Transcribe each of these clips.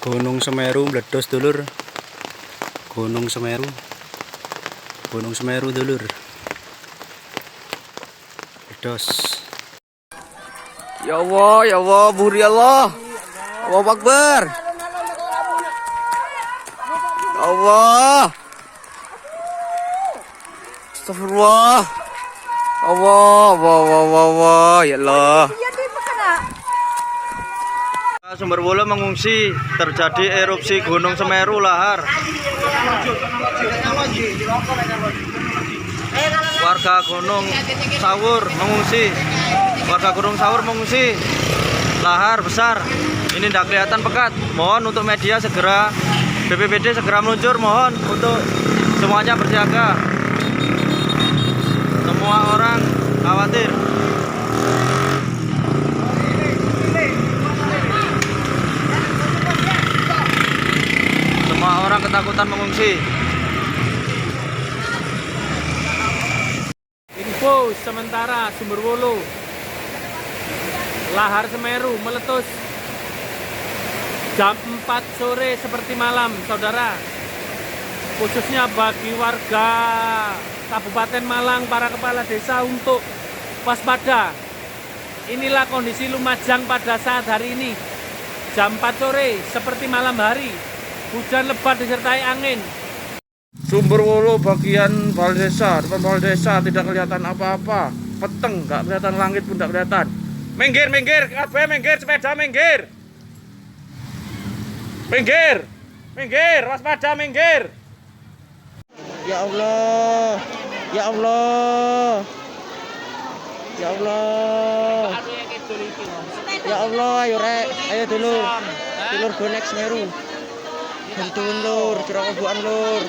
Gunung Semeru meledos dulur. Gunung Semeru. Gunung Semeru dulur. Meledos. Ya Allah, buri Allah. Allahu Akbar. Ya Allah. Astagfirullah. Allah, ya Allah. Sumberwulu mengungsi terjadi erupsi Gunung Semeru lahar. Warga Gunung Sawur mengungsi. Warga Gunung Sawur mengungsi lahar besar. Ini tidak kelihatan pekat. Mohon untuk media segera, BPBD segera meluncur. Mohon untuk semuanya bersiaga. Semua orang khawatir. Semua orang ketakutan mengungsi. Info sementara Sumberwulu, lahar Semeru meletus jam 4 sore seperti malam, saudara. Khususnya bagi warga Kabupaten Malang, para kepala desa untuk waspada. Inilah kondisi Lumajang pada saat hari ini. Jam 4 sore seperti malam hari. Hujan lebat disertai angin. Sumberwulu bagian balai desa, depan balai desa tidak kelihatan apa-apa. Peteng, nggak kelihatan, langit pun nggak kelihatan. Minggir, minggir, kabeh minggir, sepeda minggir. Minggir, minggir, waspada minggir. Ya Allah, ya Allah, ya Allah, ya Allah, ayo rek, ayo dulur, dulur bonek Semeru. Bantuin lur, curang kebuan lur.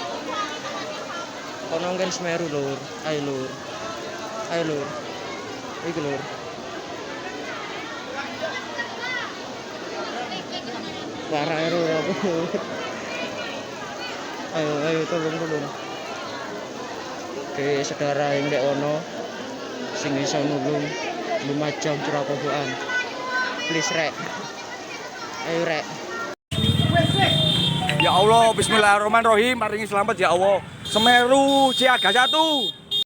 Konongken Semeru lur, ayo lur, ayo lur, iki lur. Parah ya lur, ayo tolong. Oke, saudara yang dek ono, sing iso nulung Lumajang curang kebuan. Please rek, ayo rek. Ya Allah, bismillahirrahmanirrahim. Maringi selamat ya Allah. Semeru siaga 1.